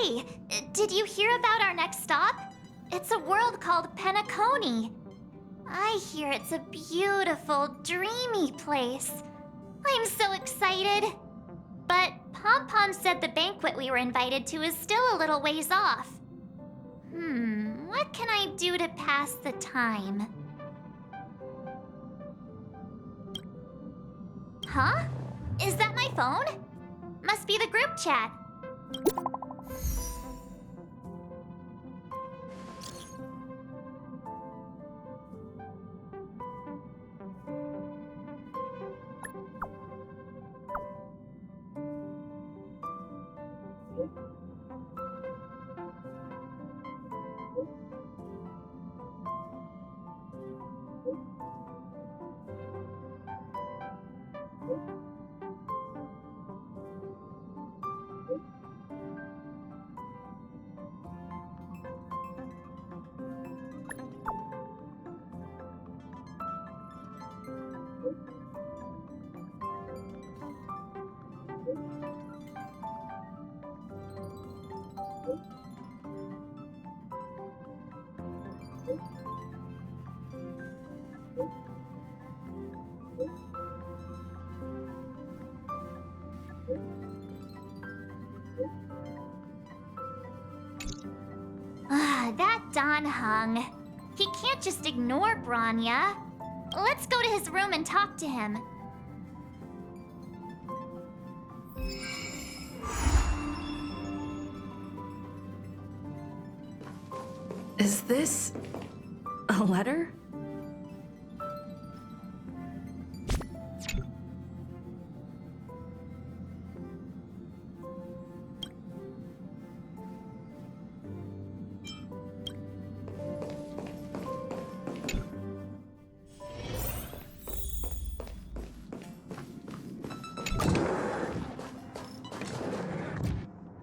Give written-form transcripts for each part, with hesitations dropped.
Hey, did you hear about our next stop? It's a world called Penacony. I hear it's a beautiful, dreamy place. I'm so excited. But Pom Pom said the banquet we were invited to is still a little ways off. What can I do to pass the time? Huh? Is that my phone? Must be the group chat. That Don Hung. He can't just ignore Branya. Let's go to his room and talk to him. Is this a letter?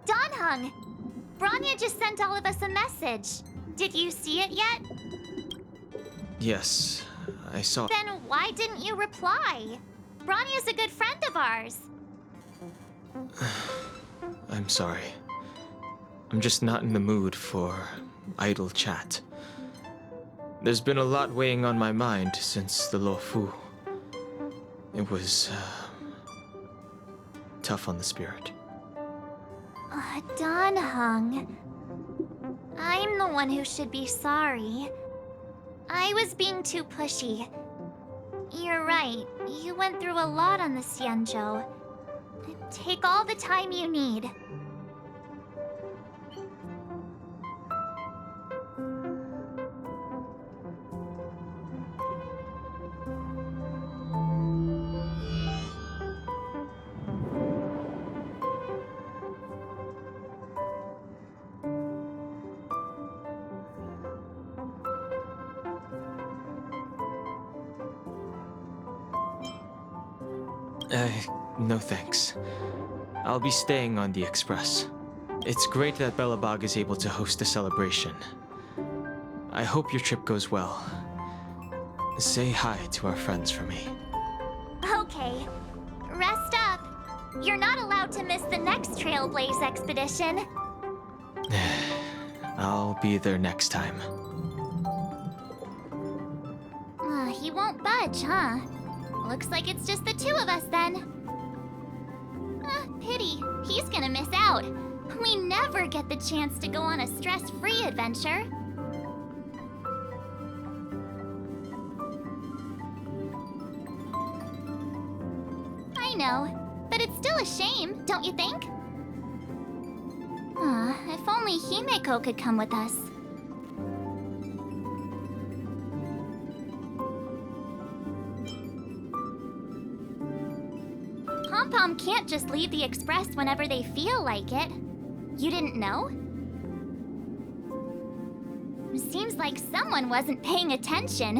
Don Hung! Branya just sent all of us a message. Did you see it yet? Yes, I saw. Then why didn't you reply? Branya's a good friend of ours. I'm sorry. I'm just not in the mood for idle chat. There's been a lot weighing on my mind since the Lo Fu. It was tough on the spirit. Don Hung. I'm the one who should be sorry. I was being too pushy. You're right. You went through a lot on the Xianzhou. Take all the time you need. No thanks. I'll be staying on the Express. It's great that Belobog is able to host a celebration. I hope your trip goes well. Say hi to our friends for me. Okay. Rest up. You're not allowed to miss the next Trailblaze expedition. I'll be there next time. He won't budge, huh? Looks like it's just the two of us then. Pity. He's gonna miss out. We never get the chance to go on a stress-free adventure. I know, but it's still a shame, don't you think? If only Himeko could come with us. Pom-Pom can't just leave the Express whenever they feel like it. You didn't know? Seems like someone wasn't paying attention.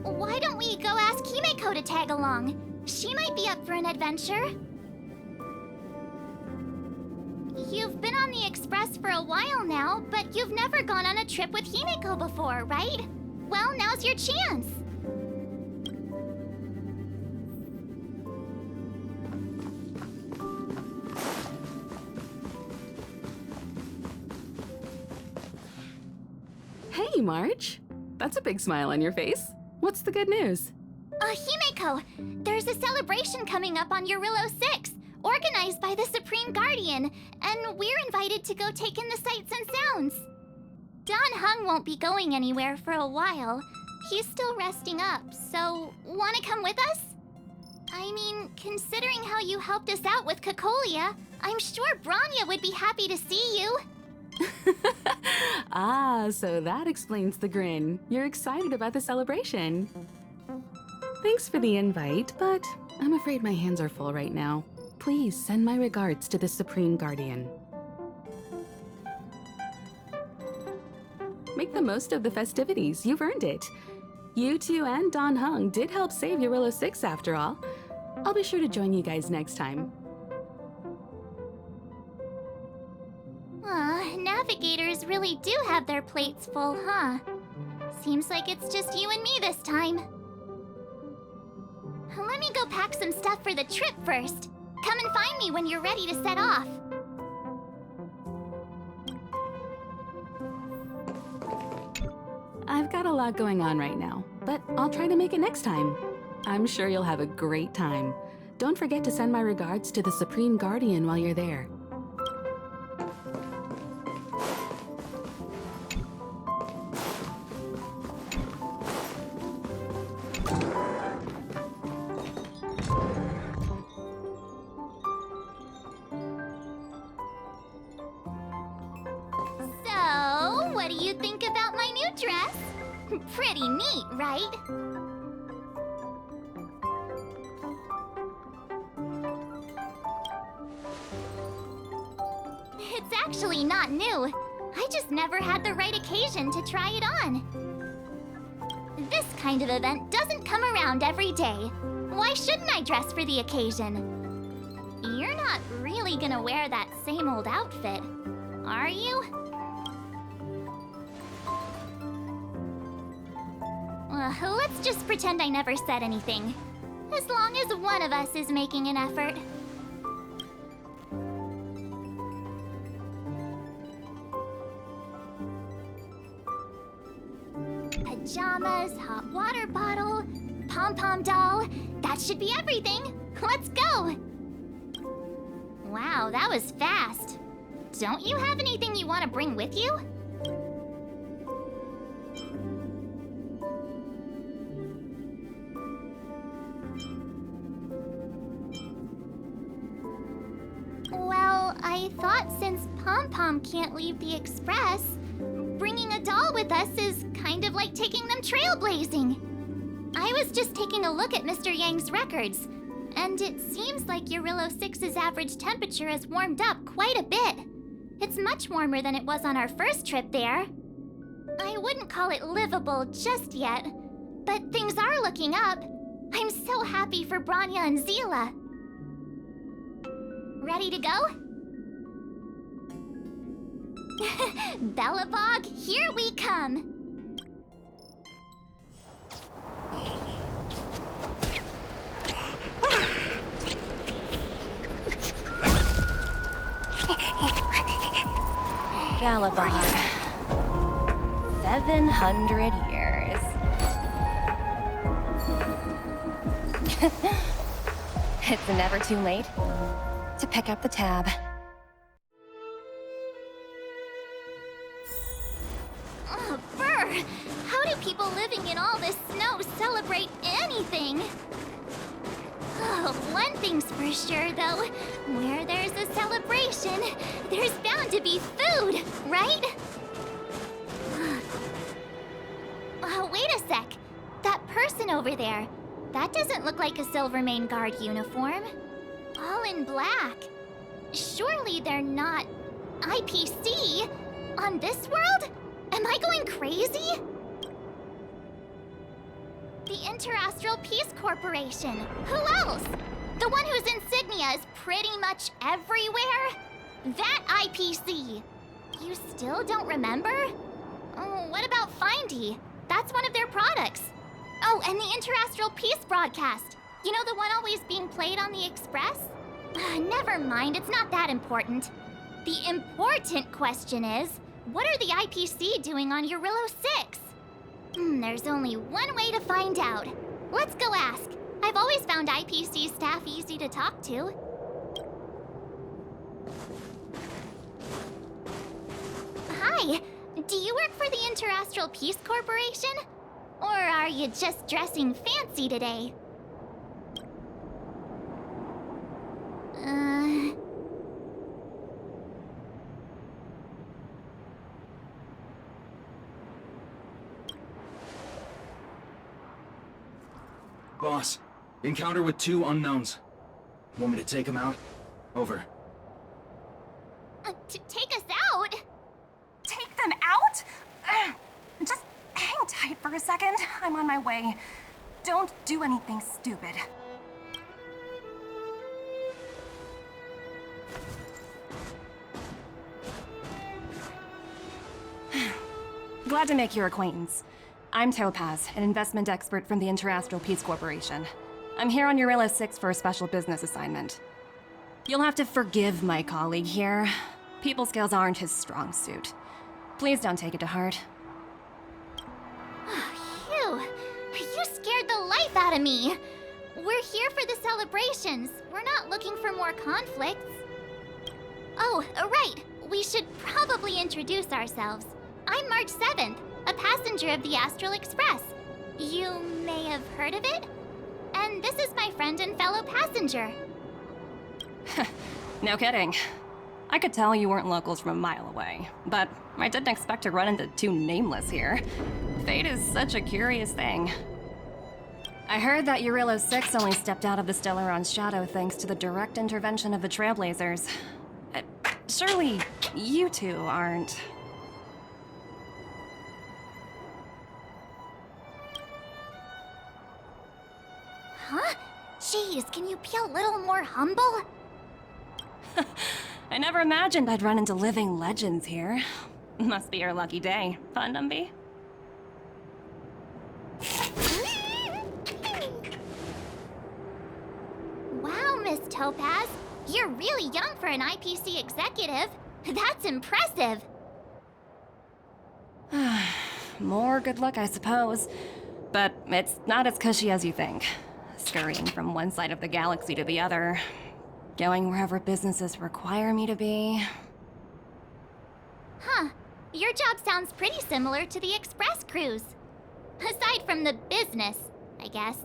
Why don't we go ask Himeko to tag along? She might be up for an adventure. You've been on the Express for a while now, but you've never gone on a trip with Himeko before, right? Well, now's your chance. Hey, March. That's a big smile on your face. What's the good news? Himeko, there's a celebration coming up on Eurillo 6, organized by the Supreme Guardian, and we're invited to go take in the sights and sounds. Don Hung won't be going anywhere for a while. He's still resting up, so wanna come with us? I mean, considering how you helped us out with Cocolia, I'm sure Branya would be happy to see you. Ah, so that explains the grin. You're excited about the celebration. Thanks for the invite, but I'm afraid my hands are full right now. Please send my regards to the Supreme Guardian. Make the most of the festivities. You've earned it. You two and Don Hung did help save Eurillo 6 after all. I'll be sure to join you guys next time. Navigators really do have their plates full, huh? Seems like it's just you and me this time. Let me go pack some stuff for the trip first. Come and find me when you're ready to set off. I've got a lot going on right now, but I'll try to make it next time. I'm sure you'll have a great time. Don't forget to send my regards to the Supreme Guardian while you're there. So, what do you think about my new dress? Pretty neat, right? It's actually not new. I just never had the right occasion to try it on. This kind of event doesn't come around every day. Why shouldn't I dress for the occasion? You're not really gonna wear that same old outfit, are you? Let's just pretend I never said anything. As long as one of us is making an effort. Pajamas, hot water bottle, pom-pom doll. That should be everything. Let's go! Wow, that was fast. Don't you have anything you want to bring with you? Well, I thought since Pom-Pom can't leave the Express, bringing a doll with us is kind of like taking them trailblazing. I was just taking a look at Mr. Yang's records, and it seems like Eurillo 6's average temperature has warmed up quite a bit. It's much warmer than it was on our first trip there. I wouldn't call it livable just yet, but things are looking up. I'm so happy for Branya and Zila. Ready to go? Bellabog, here we come! Bellabog. 700 years. It's never too late to pick up the tab. Oh, brr! How do people living in all this snow celebrate anything? Oh, one thing's for sure, though. Where there's a celebration, there's bound to be food, right? Oh, wait a sec. That person over there, that doesn't look like a Silvermane Guard uniform. All in black. Surely they're not IPC on this world? Am I going crazy? The Interastral Peace Corporation. Who else? The one whose insignia is pretty much everywhere? That IPC. You still don't remember? Oh, what about Findy? That's one of their products. Oh, and the Interastral Peace broadcast. You know, the one always being played on the Express? Never mind, it's not that important. The important question is, what are the IPC doing on Eurillo 6? There's only one way to find out. Let's go ask. I've always found IPC staff easy to talk to. Hi, do you work for the Interastral Peace Corporation? Or are you just dressing fancy today? Boss, encounter with 2 unknowns. Want me to take them out? Over. Take us out? Take them out? Just hang tight for a second. I'm on my way. Don't do anything stupid. Glad to make your acquaintance. I'm Topaz, an investment expert from the Interastral Peace Corporation. I'm here on Eurilla 6 for a special business assignment. You'll have to forgive my colleague here. People skills aren't his strong suit. Please don't take it to heart. Phew, you scared the life out of me. We're here for the celebrations. We're not looking for more conflicts. Oh, right. We should probably introduce ourselves. I'm March 7th, a passenger of the Astral Express. You may have heard of it? And this is my friend and fellow passenger. No kidding. I could tell you weren't locals from a mile away, but I didn't expect to run into 2 nameless here. Fate is such a curious thing. I heard that Eurilla 6 only stepped out of the Stellaron's shadow thanks to the direct intervention of the Trailblazers. Surely you two aren't... Huh? Jeez, can you be a little more humble? I never imagined I'd run into living legends here. Must be your lucky day, huh, Numby? Wow, Miss Topaz. You're really young for an IPC executive. That's impressive. More good luck, I suppose. But it's not as cushy as you think. Scurrying from one side of the galaxy to the other. Going wherever businesses require me to be. Huh. Your job sounds pretty similar to the express cruise. Aside from the business, I guess.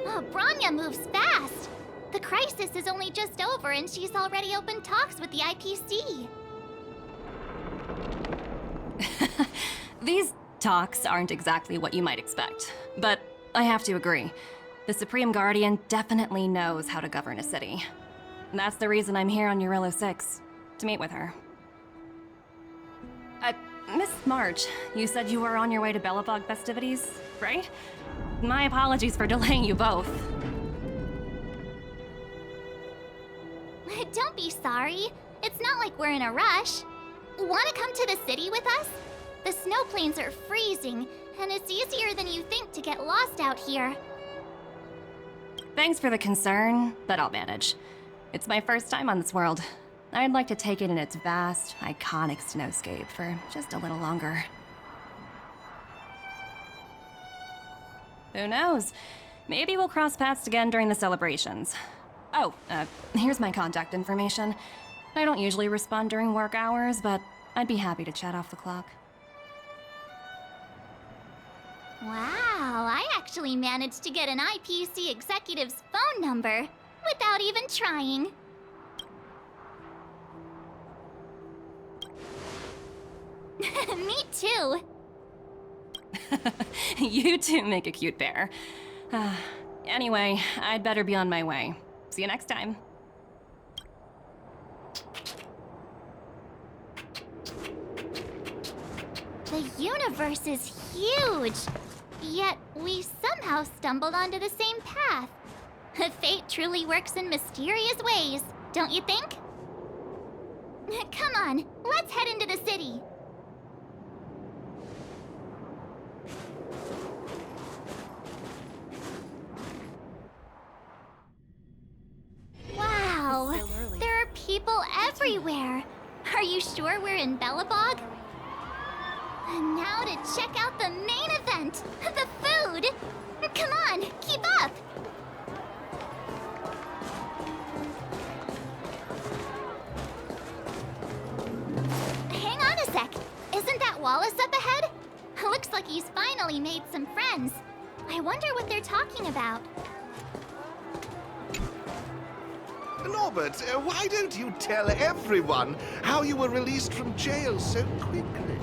Oh, Branya moves fast. The crisis is only just over and she's already opened talks with the IPC. These talks aren't exactly what you might expect, but I have to agree. The Supreme Guardian definitely knows how to govern a city. That's the reason I'm here on Eurilla 6, to meet with her. Miss March, you said you were on your way to Belobog festivities, right? My apologies for delaying you both. Don't be sorry. It's not like we're in a rush. Want to come to the city with us? The snow plains are freezing, and it's easier than you think to get lost out here. Thanks for the concern, but I'll manage. It's my first time on this world. I'd like to take it in its vast, iconic snowscape for just a little longer. Who knows? Maybe we'll cross paths again during the celebrations. Oh, here's my contact information. I don't usually respond during work hours, but I'd be happy to chat off the clock. Wow, I actually managed to get an IPC executive's phone number without even trying. Me too. You two make a cute pair. Anyway, I'd better be on my way. See you next time. The universe is huge, yet we somehow stumbled onto the same path. Fate truly works in mysterious ways, don't you think? Come on, let's head into the city. Wow, there are people everywhere. Are you sure we're in Belobog? And now to check out the main event, the food. Come on, keep up. Hang on a sec. Isn't that Wallace up ahead? Looks like he's finally made some friends. I wonder what they're talking about. Norbert, why don't you tell everyone how you were released from jail so quickly?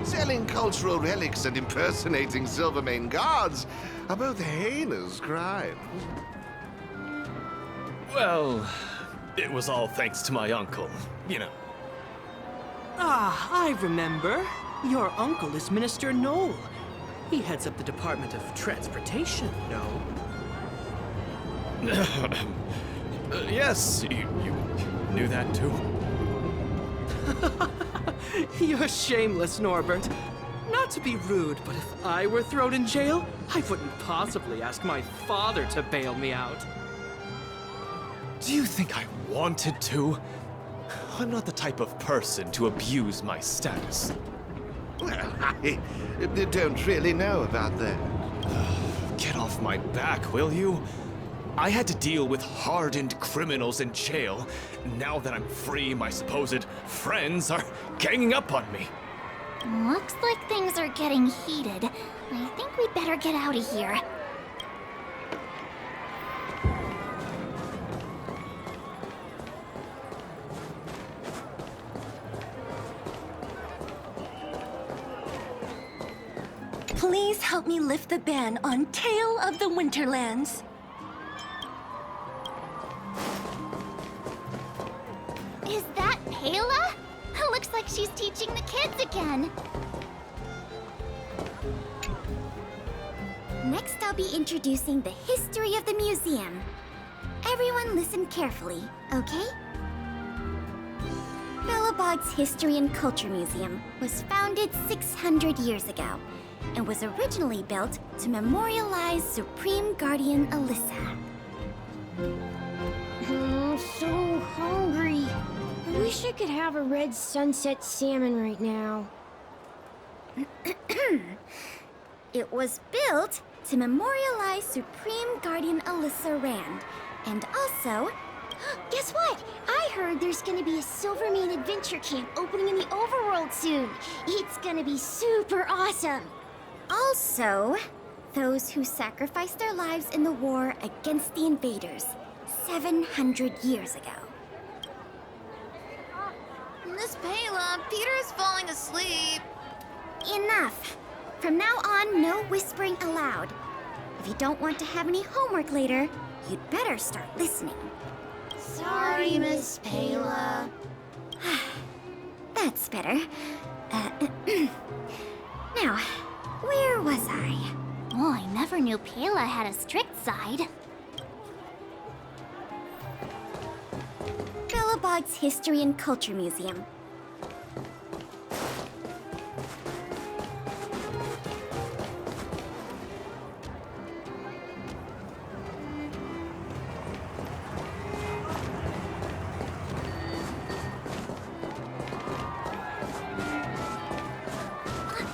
Selling cultural relics and impersonating Silvermane guards are both heinous crimes. Well, it was all thanks to my uncle, you know. Ah, I remember. Your uncle is Minister Knoll. He heads up the Department of Transportation, no? Yes, you knew that too? You're shameless, Norbert. Not to be rude, but if I were thrown in jail, I wouldn't possibly ask my father to bail me out. Do you think I wanted to? I'm not the type of person to abuse my status. Well, I don't really know about that. Get off my back, will you? I had to deal with hardened criminals in jail. Now that I'm free, my supposed friends are ganging up on me. Looks like things are getting heated. I think we'd better get out of here. Please help me lift the ban on Tale of the Winterlands. Is that Payla? Looks like she's teaching the kids again. Next, I'll be introducing the history of the museum. Everyone listen carefully, okay? Belobog's History and Culture Museum was founded 600 years ago and was originally built to memorialize Supreme Guardian Alyssa. I'm so hungry. I wish I could have a red sunset salmon right now. It was built to memorialize Supreme Guardian Alyssa Rand, and also... Guess what? I heard there's gonna be a Silvermane adventure camp opening in the overworld soon. It's gonna be super awesome. Also, those who sacrificed their lives in the war against the invaders 700 years ago. Miss Payla, Peter's falling asleep. Enough! From now on, no whispering aloud. If you don't want to have any homework later, you'd better start listening. Sorry, Miss Payla. That's better. Now, where was I? Oh, I never knew Payla had a strict side. Belobog's History and Culture Museum.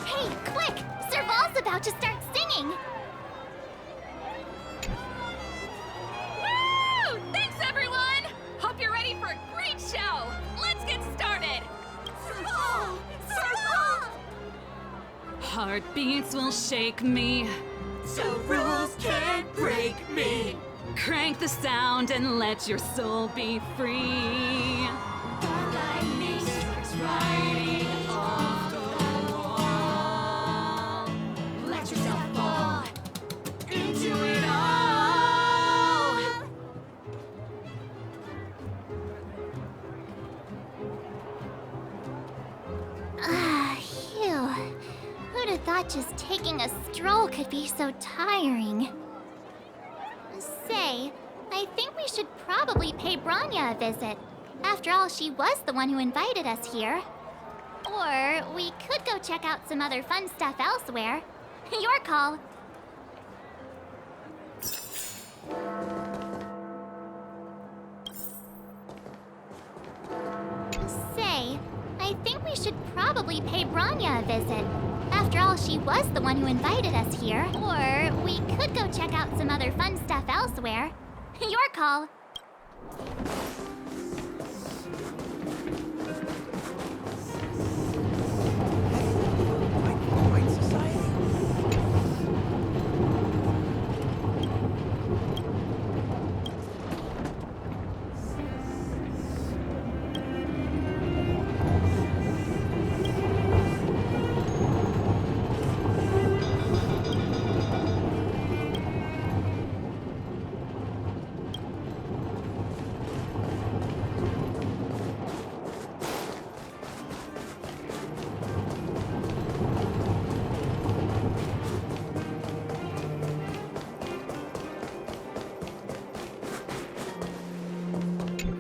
Hey, quick! Serval's about to start singing! Woo! Thanks, everyone! Hope you're ready for a great show! Let's get started! Serval! Serval! Heartbeats will shake me. So rules can't break me. Crank the sound and let your soul be free. Lightning strikes riding off the wall. Let yourself fall into it all. Phew. Who'd have thought just taking a stroll could be so tiring? Say, I think we should probably pay Branya a visit. After all, she was the one who invited us here. Or we could go check out some other fun stuff elsewhere. Your call. Say, I think we should probably we pay Branya a visit. After all, she was the one who invited us here. Or we could go check out some other fun stuff elsewhere. Your call.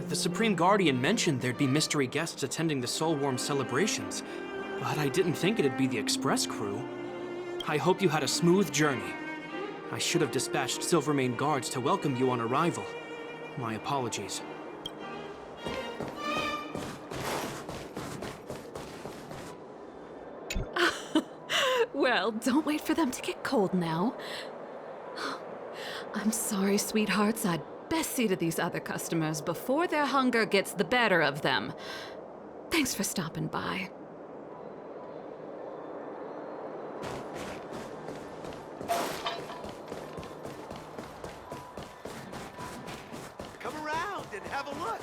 The Supreme Guardian mentioned there'd be mystery guests attending the Soulworm celebrations, but I didn't think it'd be the Express crew. I hope you had a smooth journey. I should have dispatched Silvermane guards to welcome you on arrival. My apologies. Well, don't wait for them to get cold now. I'm sorry, sweethearts. I'd best see to these other customers before their hunger gets the better of them. Thanks for stopping by. Come around and have a look.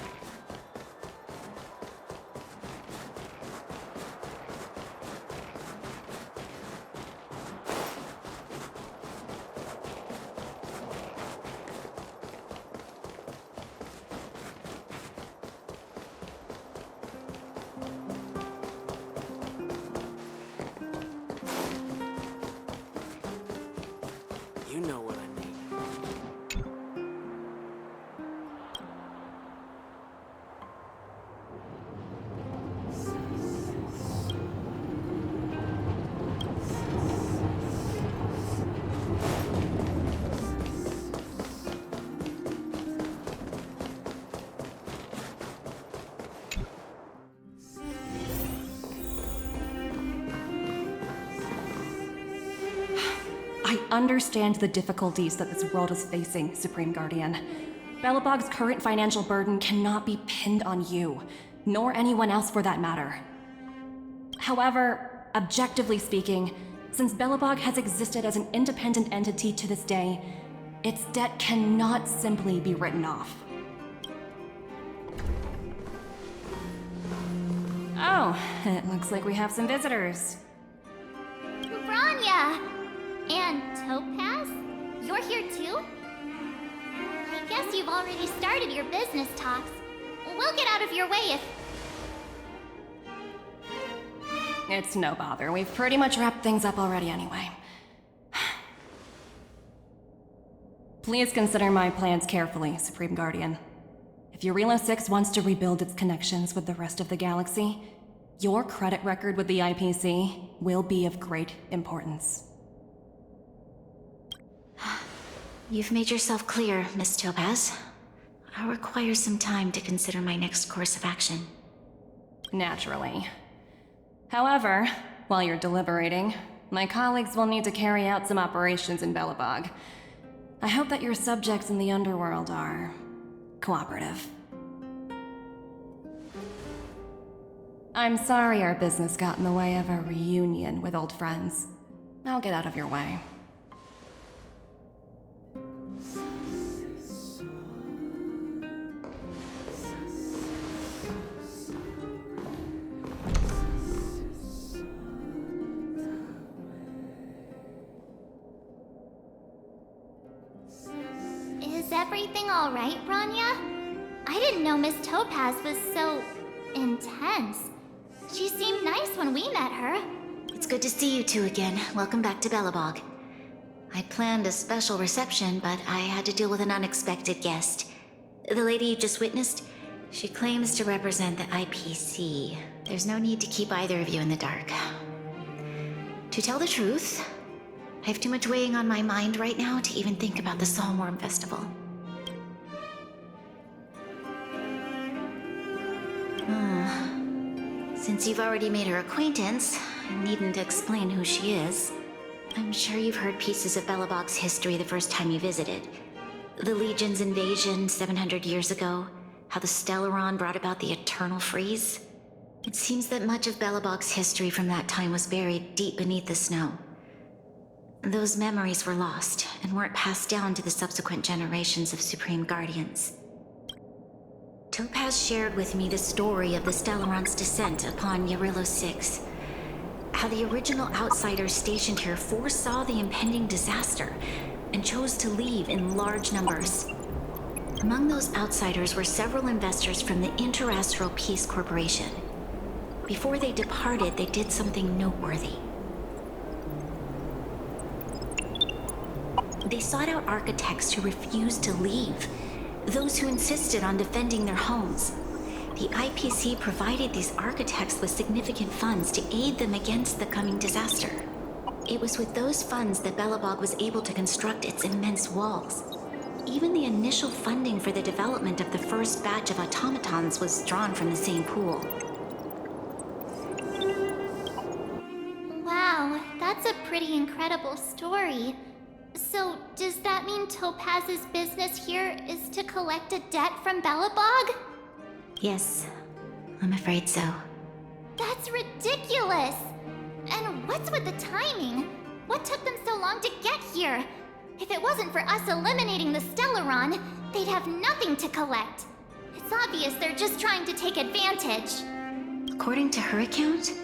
You know what I mean. I understand the difficulties that this world is facing, Supreme Guardian. Belobog's current financial burden cannot be pinned on you, nor anyone else for that matter. However, objectively speaking, since Belobog has existed as an independent entity to this day, its debt cannot simply be written off. Oh, it looks like we have some visitors. Branya! And Topaz? You're here too? I guess you've already started your business talks. We'll get out of your way if... It's no bother. We've pretty much wrapped things up already anyway. Please consider my plans carefully, Supreme Guardian. If Eurilo 6 wants to rebuild its connections with the rest of the galaxy, your credit record with the IPC will be of great importance. You've made yourself clear, Miss Topaz. I'll require some time to consider my next course of action. Naturally. However, while you're deliberating, my colleagues will need to carry out some operations in Belobog. I hope that your subjects in the underworld are cooperative. I'm sorry our business got in the way of a reunion with old friends. I'll get out of your way. Is everything alright, Branya? I didn't know Miss Topaz was so... intense. She seemed nice when we met her. It's good to see you two again. Welcome back to Belobog. I planned a special reception, but I had to deal with an unexpected guest. The lady you just witnessed, she claims to represent the IPC. There's no need to keep either of you in the dark. To tell the truth, I have too much weighing on my mind right now to even think about the Soulworm Festival. Since Since you've already made her acquaintance, I needn't explain who she is. I'm sure you've heard pieces of Belobog's history the first time you visited. The Legion's invasion 700 years ago, how the Stellaron brought about the Eternal Freeze. It seems that much of Belobog's history from that time was buried deep beneath the snow. Those memories were lost and weren't passed down to the subsequent generations of Supreme Guardians. Topaz shared with me the story of the Stellaron's descent upon Yarillo 6. How the original outsiders stationed here foresaw the impending disaster and chose to leave in large numbers. Among those outsiders were several investors from the Interastral Peace Corporation. Before they departed, they did something noteworthy. They sought out architects who refused to leave, those who insisted on defending their homes. The IPC provided these architects with significant funds to aid them against the coming disaster. It was with those funds that Belobog was able to construct its immense walls. Even the initial funding for the development of the first batch of automatons was drawn from the same pool. Wow, that's a pretty incredible story. So, does that mean Topaz's business here is to collect a debt from Belobog? Yes, I'm afraid so. That's ridiculous! And what's with the timing? What took them so long to get here? If it wasn't for us eliminating the Stellaron, they'd have nothing to collect. It's obvious they're just trying to take advantage. According to her account,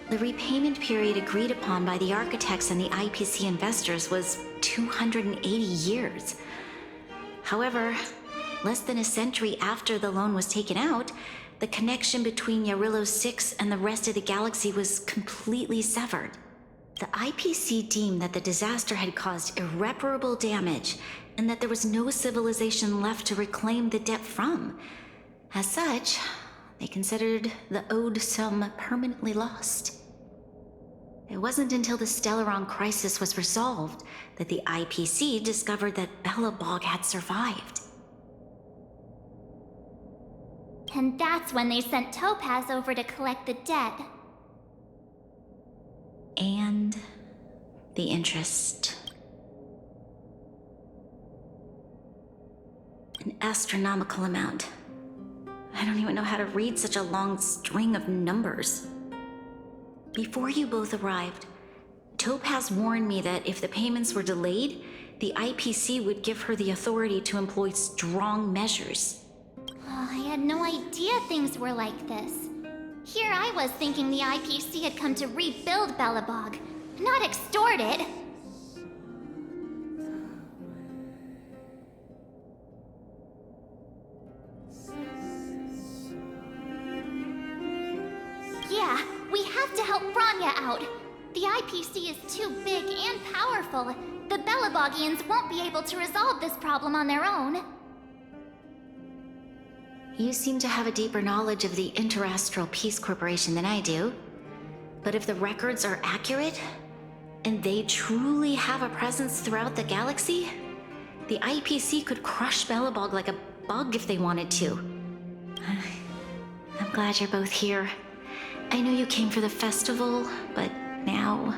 the repayment period agreed upon by the architects and the IPC investors was 280 years. However, less than a century after the loan was taken out, the connection between Yarillo 6 and the rest of the galaxy was completely severed. The IPC deemed that the disaster had caused irreparable damage and that there was no civilization left to reclaim the debt from. As such, they considered the owed sum permanently lost. It wasn't until the Stellaron crisis was resolved that the IPC discovered that Belobog had survived. And that's when they sent Topaz over to collect the debt. And the interest. An astronomical amount. I don't even know how to read such a long string of numbers. Before you both arrived, Topaz warned me that if the payments were delayed, the IPC would give her the authority to employ strong measures. Oh, I had no idea things were like this. Here I was thinking the IPC had come to rebuild Belobog, not extort it. Yeah, we have to help Bronya out. The IPC is too big and powerful. The Belobogians won't be able to resolve this problem on their own. You seem to have a deeper knowledge of the Interastral Peace Corporation than I do. But if the records are accurate, and they truly have a presence throughout the galaxy, the IPC could crush Belobog like a bug if they wanted to. I'm glad you're both here. I know you came for the festival, but now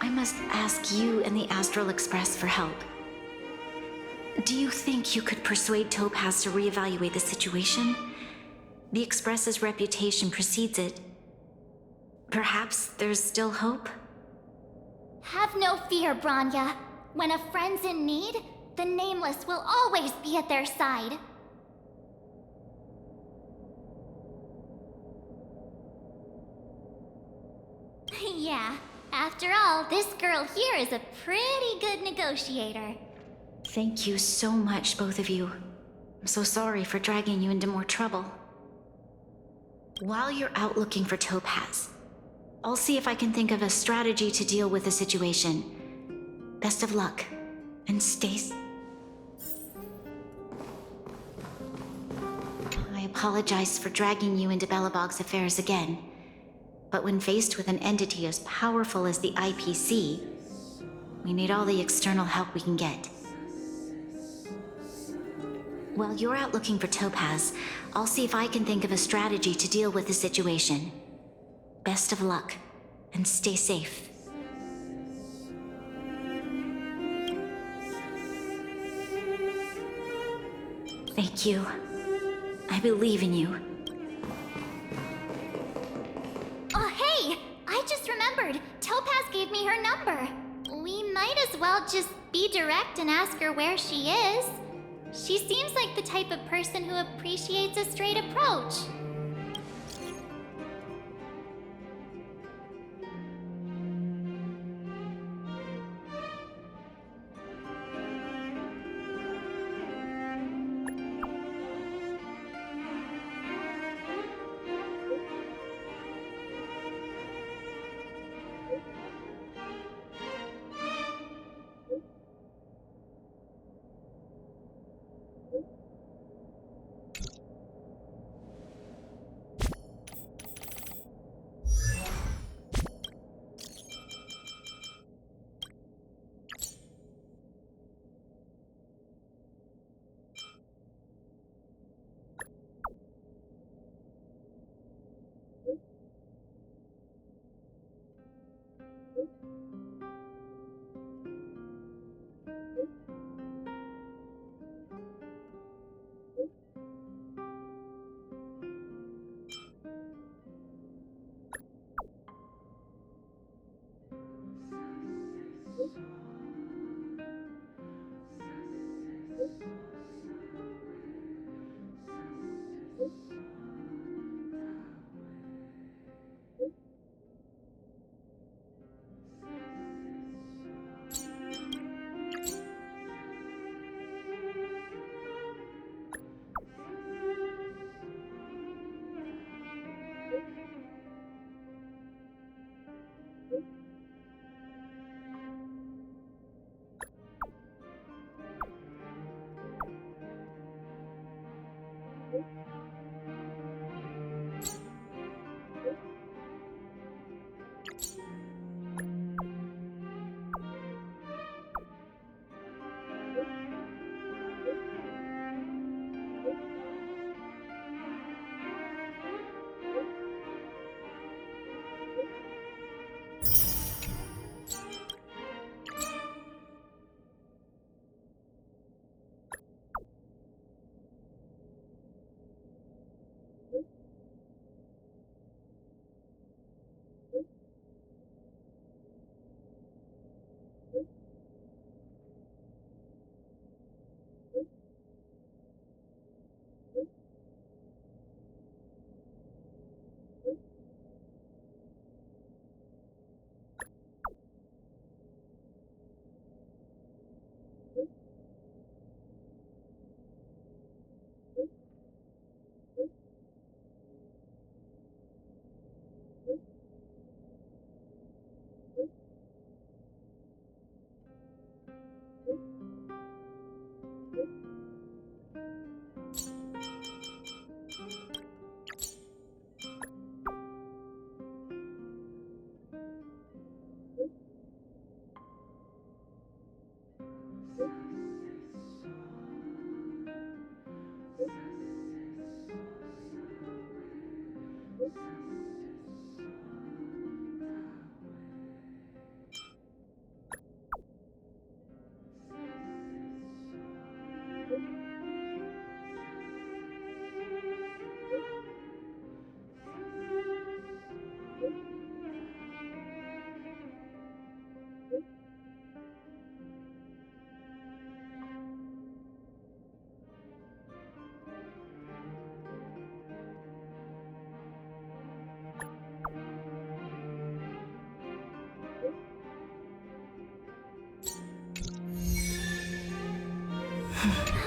I must ask you and the Astral Express for help. Do you think you could persuade Topaz to reevaluate the situation? The Express's reputation precedes it. Perhaps there's still hope? Have no fear, Bronya. When a friend's in need, the Nameless will always be at their side. Yeah, after all, this girl here is a pretty good negotiator. Thank you so much, both of you. I'm so sorry for dragging you into more trouble. While you're out looking for Topaz, I'll see if I can think of a strategy to deal with the situation. Best of luck, and I apologize for dragging you into Belobog's affairs again, but when faced with an entity as powerful as the IPC, we need all the external help we can get. While you're out looking for Topaz, I'll see if I can think of a strategy to deal with the situation. Best of luck, and stay safe. Thank you. I believe in you. Oh, hey! I just remembered. Topaz gave me her number. We might as well just be direct and ask her where she is. She seems like the type of person who appreciates a straight approach.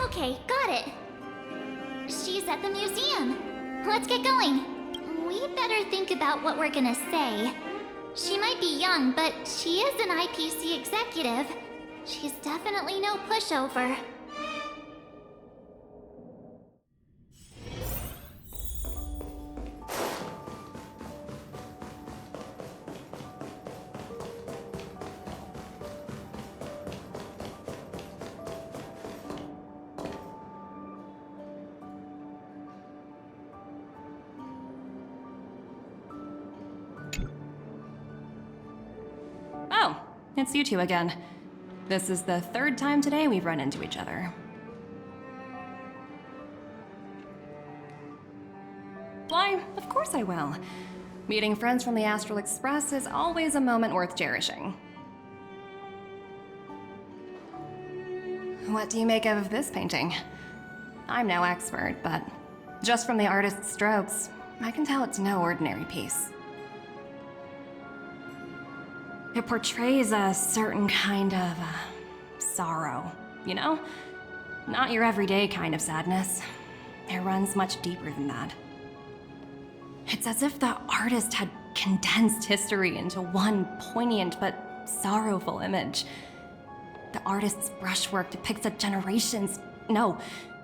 Okay, got it. She's at the museum. Let's get going. We better think about what we're gonna say. She might be young, but she is an IPC executive. She's definitely no pushover. it's you two again. This is the third time today we've run into each other. Why, of course I will. Meeting friends from the Astral Express is always a moment worth cherishing. What do you make of this painting? I'm no expert, but just from the artist's strokes, I can tell it's no ordinary piece. It portrays a certain kind of sorrow, you know? Not your everyday kind of sadness. It runs much deeper than that. It's as if the artist had condensed history into one poignant but sorrowful image. The artist's brushwork depicts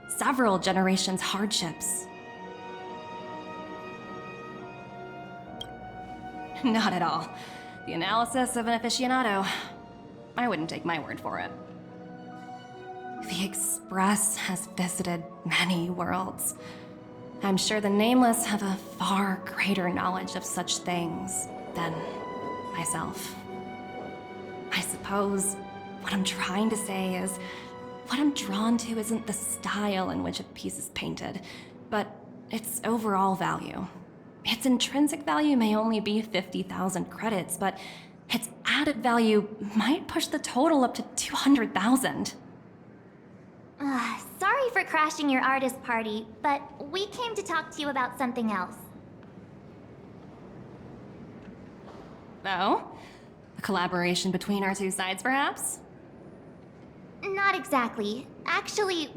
several generations' hardships. Not at all. The analysis of an aficionado. I wouldn't take my word for it. The Express has visited many worlds. I'm sure the Nameless have a far greater knowledge of such things than myself. I suppose what I'm trying to say is, what I'm drawn to isn't the style in which a piece is painted, but its overall value. Its intrinsic value may only be 50,000 credits, but its added value might push the total up to 200,000. Sorry for crashing your artist party, but we came to talk to you about something else. Oh? A collaboration between our two sides, perhaps? Not exactly. Actually,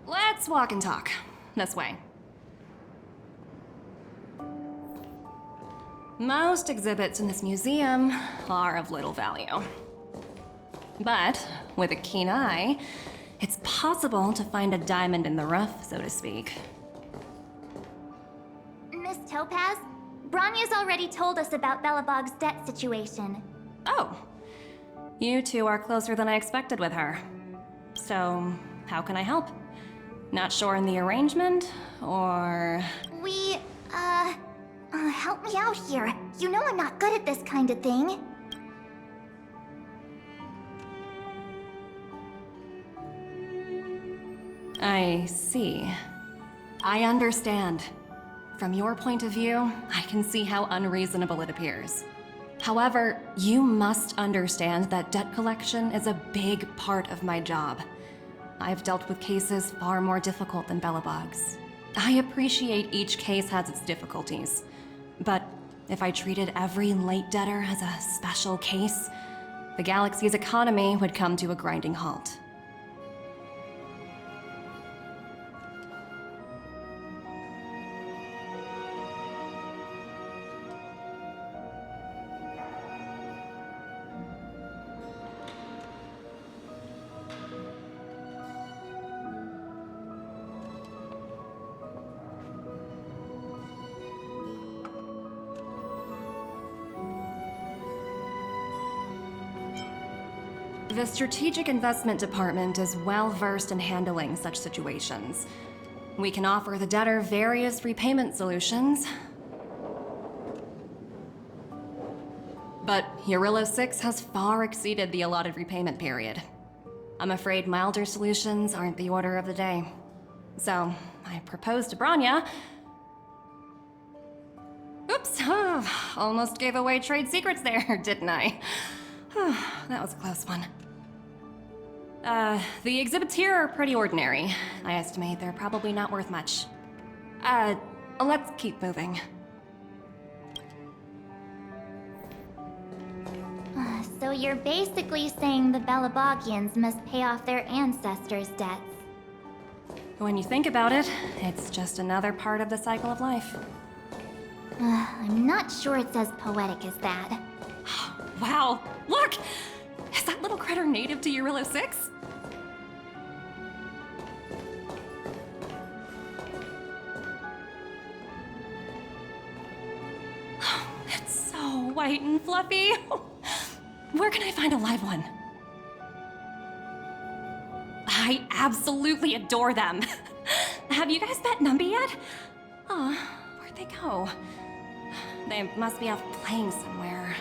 Let's walk and talk. This way. Most exhibits in this museum are of little value. But with a keen eye, it's possible to find a diamond in the rough, so to speak. Miss Topaz, Branya's already told us about Belobog's debt situation. Oh. You two are closer than I expected with her. So, how can I help? Not sure in the arrangement, or... Help me out here. You know I'm not good at this kind of thing. I see. I understand. From your point of view, I can see how unreasonable it appears. However, you must understand that debt collection is a big part of my job. I've dealt with cases far more difficult than Belobog's. I appreciate each case has its difficulties. But if I treated every late debtor as a special case, the galaxy's economy would come to a grinding halt. The Strategic Investment Department is well versed in handling such situations. We can offer the debtor various repayment solutions. But Eurillo 6 has far exceeded the allotted repayment period. I'm afraid milder solutions aren't the order of the day. So, I proposed to Branya. Oops, almost gave away trade secrets there, didn't I? That was a close one. The exhibits here are pretty ordinary. I estimate they're probably not worth much. Let's keep moving. So you're basically saying the Belabogians must pay off their ancestors' debts. When you think about it, it's just another part of the cycle of life. I'm not sure it's as poetic as that. Wow, look! Is that little critter native to Eurillo 6? It's so white and fluffy. Where can I find a live one? I absolutely adore them. Have you guys met Numby yet? Oh, where'd they go? They must be off playing somewhere.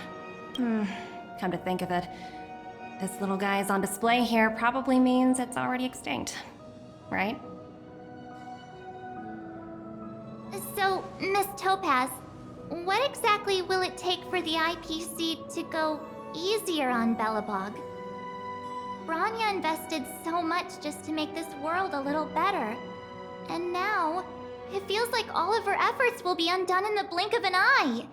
Come to think of it, this little guy is on display here probably means it's already extinct, right? So, Miss Topaz, what exactly will it take for the IPC to go easier on Belobog? Branya invested so much just to make this world a little better. And now, it feels like all of her efforts will be undone in the blink of an eye.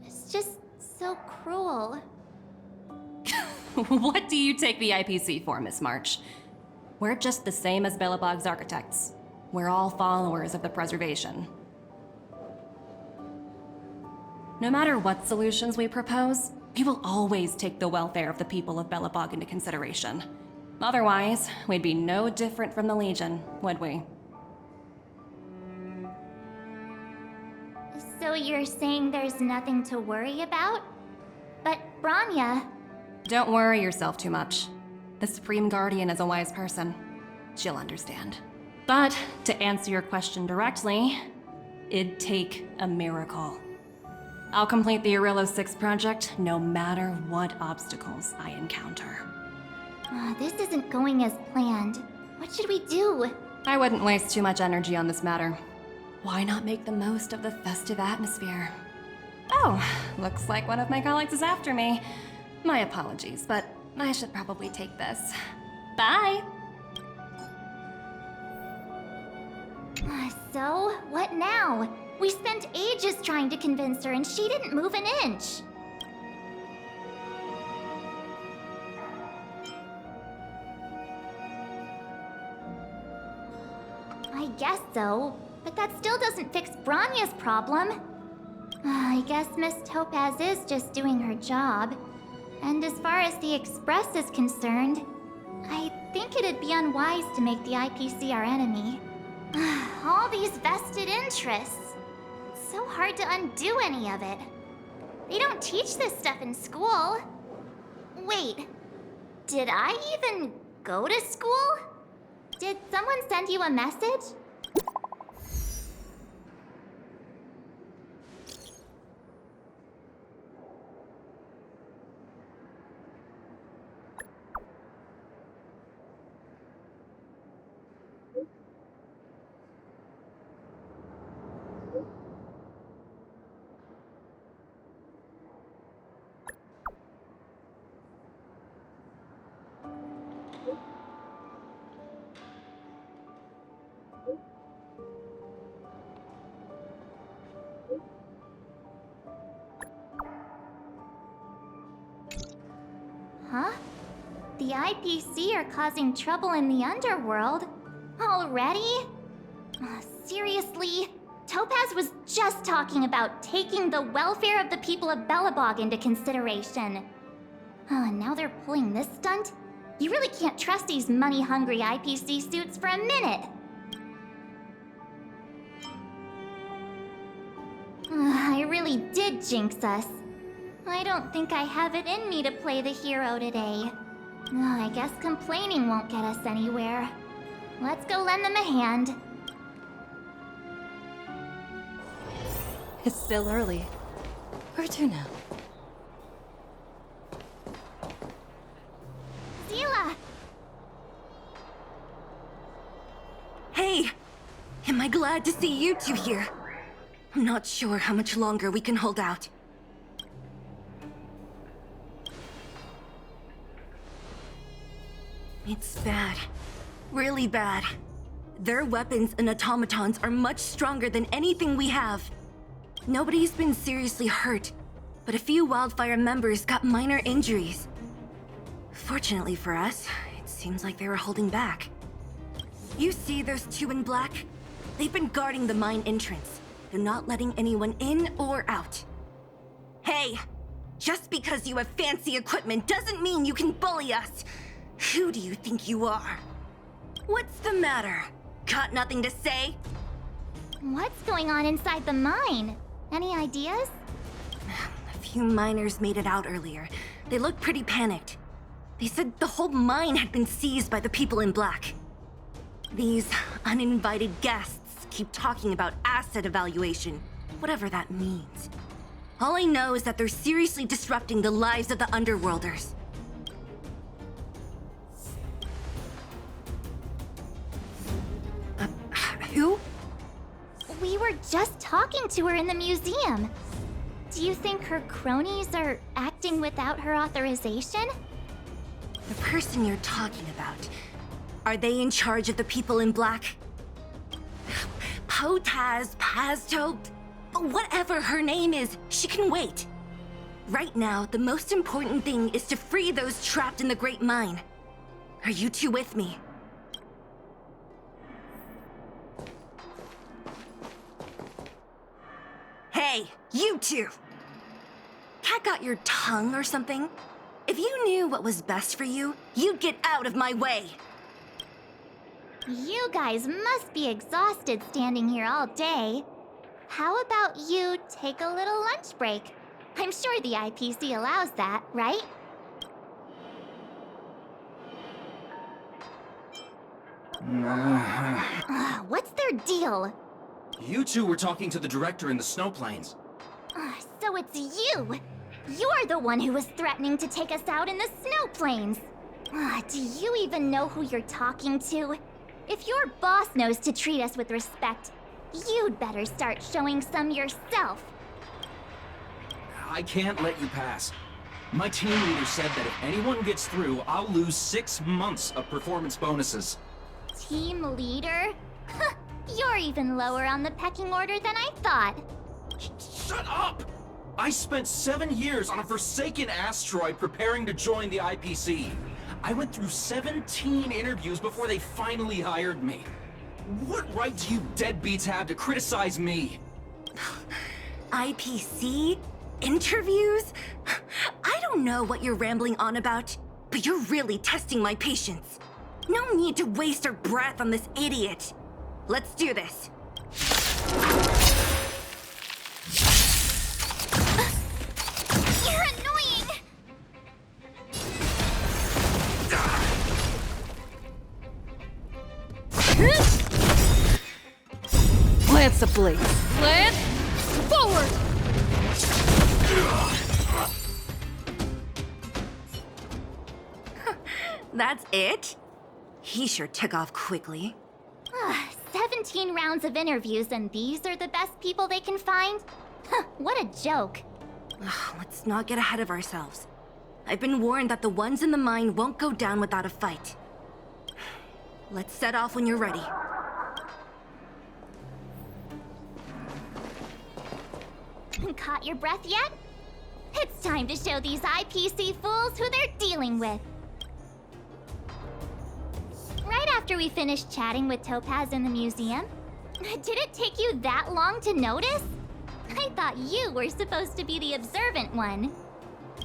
It's just so cruel. What do you take the IPC for, Miss March? We're just the same as Belobog's architects. We're all followers of the preservation. No matter what solutions we propose, we will always take the welfare of the people of Belobog into consideration. Otherwise, we'd be no different from the Legion, would we? So you're saying there's nothing to worry about? But Branya... Don't worry yourself too much. The Supreme Guardian is a wise person. She'll understand. But, to answer your question directly, it'd take a miracle. I'll complete the Arillo 6 project no matter what obstacles I encounter. This isn't going as planned. What should we do? I wouldn't waste too much energy on this matter. Why not make the most of the festive atmosphere? Oh, looks like one of my colleagues is after me. My apologies, but I should probably take this. Bye! So, what now? We spent ages trying to convince her and she didn't move an inch. I guess so, but that still doesn't fix Branya's problem. I guess Miss Topaz is just doing her job. And as far as the Express is concerned, I think it'd be unwise to make the IPC our enemy. All these vested interests. It's so hard to undo any of it. They don't teach this stuff in school. Wait, did I even go to school? Did someone send you a message? Huh? The IPC are causing trouble in the underworld? Already? Seriously? Topaz was just talking about taking the welfare of the people of Belobog into consideration. And now they're pulling this stunt? You really can't trust these money-hungry IPC suits for a minute. I really did jinx us. I don't think I have it in me to play the hero today. I guess complaining won't get us anywhere. Let's go lend them a hand. It's still early. Where to now? Zila! Hey! Am I glad to see you two here? I'm not sure how much longer we can hold out. It's bad. Really bad. Their weapons and automatons are much stronger than anything we have. Nobody's been seriously hurt, but a few Wildfire members got minor injuries. Fortunately for us, it seems like they were holding back. You see those two in black? They've been guarding the mine entrance. They're not letting anyone in or out. Hey! Just because you have fancy equipment doesn't mean you can bully us! Who do you think you are? What's the matter? Got nothing to say? What's going on inside the mine? Any ideas? A few miners made it out earlier. They looked pretty panicked. They said the whole mine had been seized by the people in black. These uninvited guests keep talking about asset evaluation, whatever that means. All I know is that they're seriously disrupting the lives of the Underworlders. Who? We were just talking to her in the museum. Do you think her cronies are acting without her authorization? The person you're talking about. Are they in charge of the people in black? Potaz, Pazto, whatever her name is, she can wait. Right now, the most important thing is to free those trapped in the Great Mine. Are you two with me? Hey, you two! Cat got your tongue or something? If you knew what was best for you, you'd get out of my way! You guys must be exhausted standing here all day. How about you take a little lunch break? I'm sure the IPC allows that, right? What's their deal? You two were talking to the director in the snow plains. So it's you! You're the one who was threatening to take us out in the snow plains! Do you even know who you're talking to? If your boss knows to treat us with respect, you'd better start showing some yourself. I can't let you pass. My team leader said that if anyone gets through, I'll lose 6 months of performance bonuses. Team leader? You're even lower on the pecking order than I thought. Shut up! I spent 7 years on a forsaken asteroid preparing to join the IPC. I went through 17 interviews before they finally hired me. What right do you deadbeats have to criticize me? IPC? Interviews? I don't know what you're rambling on about, but you're really testing my patience. No need to waste our breath on this idiot. Let's do this. You're annoying! Lance ablaze. Lance, forward! That's it? He sure took off quickly. 17 rounds of interviews and these are the best people they can find? What a joke. Let's not get ahead of ourselves. I've been warned that the ones in the mine won't go down without a fight. Let's set off when you're ready. Caught your breath yet? It's time to show these IPC fools who they're dealing with. Right after we finished chatting with Topaz in the museum, did it take you that long to notice? I thought you were supposed to be the observant one.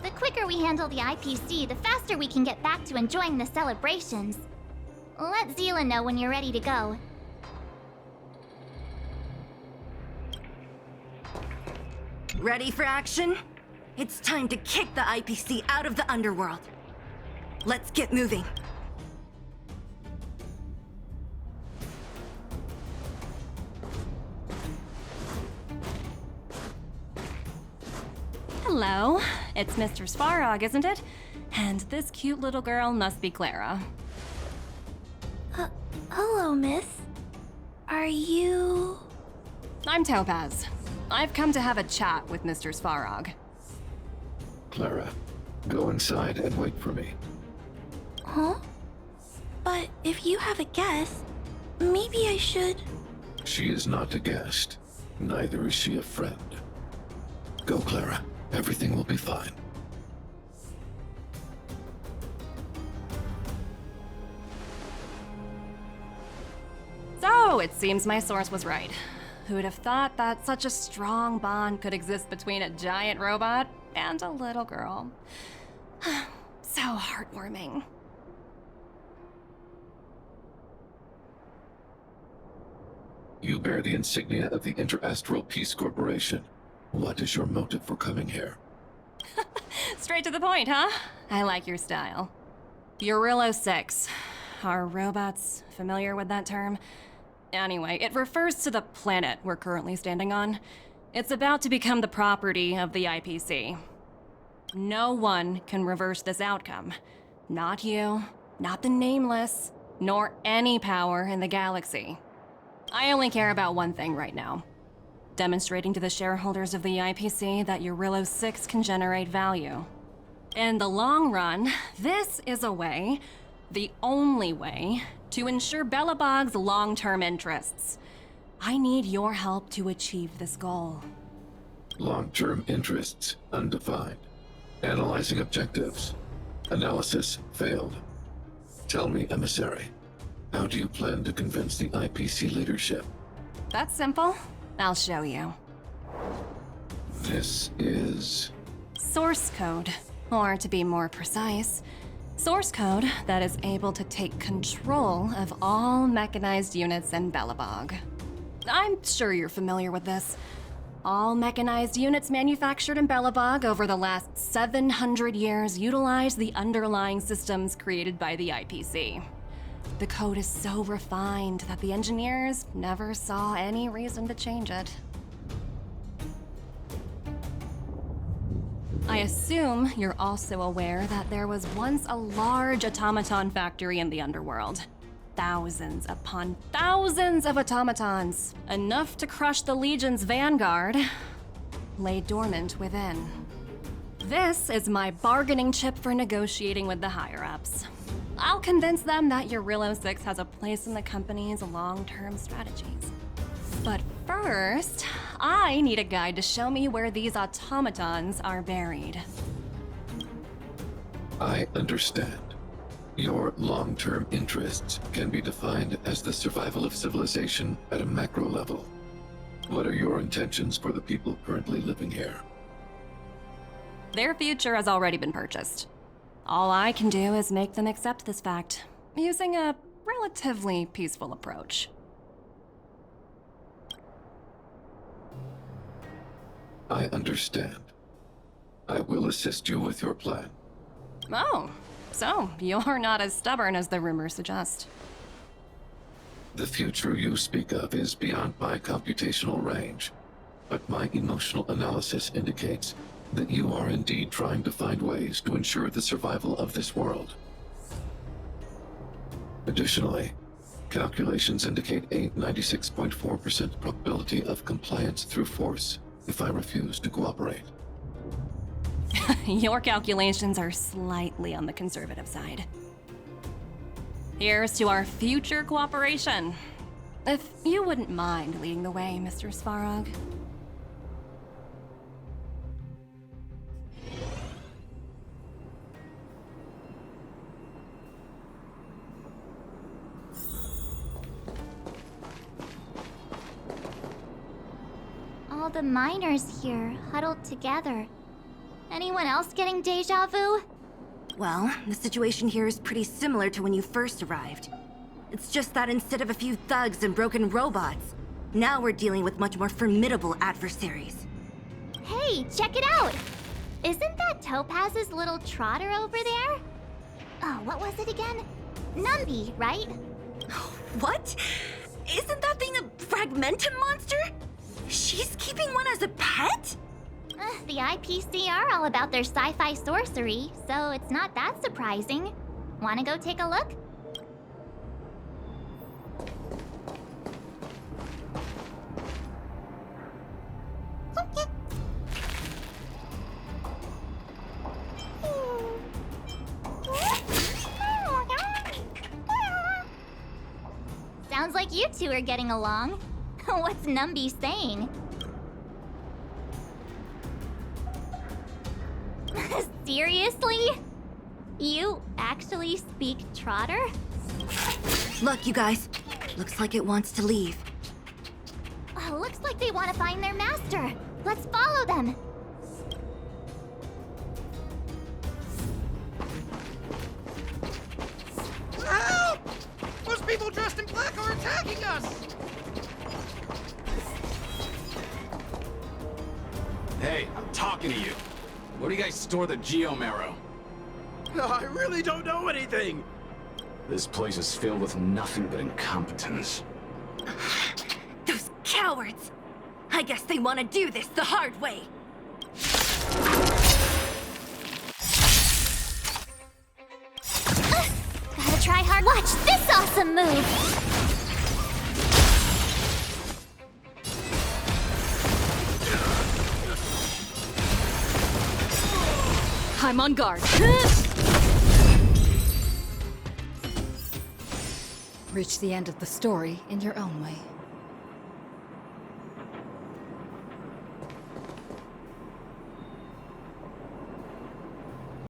The quicker we handle the IPC, the faster we can get back to enjoying the celebrations. Let Zila know when you're ready to go. Ready for action? It's time to kick the IPC out of the underworld. Let's get moving. Hello, it's Mr. Svarog, isn't it? And this cute little girl must be Clara. Hello, miss. Are you... I'm Topaz. I've come to have a chat with Mr. Svarog. Clara, go inside and wait for me. Huh? But if you have a guest, maybe I should... She is not a guest. Neither is she a friend. Go, Clara. Everything will be fine. So, it seems my source was right. Who'd have thought that such a strong bond could exist between a giant robot and a little girl? So heartwarming. You bear the insignia of the Interastral Peace Corporation. What is your motive for coming here? Straight to the point, huh? I like your style. Urilo 6. Are robots familiar with that term? Anyway, it refers to the planet we're currently standing on. It's about to become the property of the IPC. No one can reverse this outcome. Not you, not the Nameless, nor any power in the galaxy. I only care about one thing right now. Demonstrating to the shareholders of the IPC that Eurillo 6 can generate value. In the long run, this is a way, the only way, to ensure Belobog's long-term interests. I need your help to achieve this goal. Long-term interests undefined. Analyzing objectives. Analysis failed. Tell me, Emissary, how do you plan to convince the IPC leadership? That's simple. I'll show you. This is... Source code. Or to be more precise, source code that is able to take control of all mechanized units in Belobog. I'm sure you're familiar with this. All mechanized units manufactured in Belobog over the last 700 years utilize the underlying systems created by the IPC. The code is so refined that the engineers never saw any reason to change it. I assume you're also aware that there was once a large automaton factory in the underworld. Thousands upon thousands of automatons, enough to crush the Legion's vanguard, lay dormant within. This is my bargaining chip for negotiating with the higher-ups. I'll convince them that Eurillo 6 has a place in the company's long-term strategies. But first, I need a guide to show me where these automatons are buried. I understand. Your long-term interests can be defined as the survival of civilization at a macro level. What are your intentions for the people currently living here? Their future has already been purchased. All I can do is make them accept this fact, using a relatively peaceful approach. I understand. I will assist you with your plan. Oh, so you're not as stubborn as the rumors suggest. The future you speak of is beyond my computational range, but my emotional analysis indicates that you are indeed trying to find ways to ensure the survival of this world. Additionally, calculations indicate a 96.4% probability of compliance through force if I refuse to cooperate. Your calculations are slightly on the conservative side. Here's to our future cooperation. If you wouldn't mind leading the way, Mr. Svarog. All the miners here, huddled together. Anyone else getting deja vu? Well, the situation here is pretty similar to when you first arrived. It's just that instead of a few thugs and broken robots, now we're dealing with much more formidable adversaries. Hey, check it out! Isn't that Topaz's little trotter over there? Oh, what was it again? Numby, right? What? Isn't that thing a Fragmentum monster? She's keeping one as a pet? The IPC are all about their sci-fi sorcery, so it's not that surprising. Wanna go take a look? Sounds like you two are getting along. What's Numby saying? Seriously? You actually speak Trotter? Look, you guys. Looks like it wants to leave. Looks like they want to find their master. Let's follow them. Help! Those people dressed in black are attacking us! Hey, I'm talking to you. Where do you guys store the Geomarrow? I really don't know anything! This place is filled with nothing but incompetence. Those cowards! I I guess they want to do this the hard way. Gotta try hard. Watch this awesome move! I'm on guard. Reach the end of the story in your own way.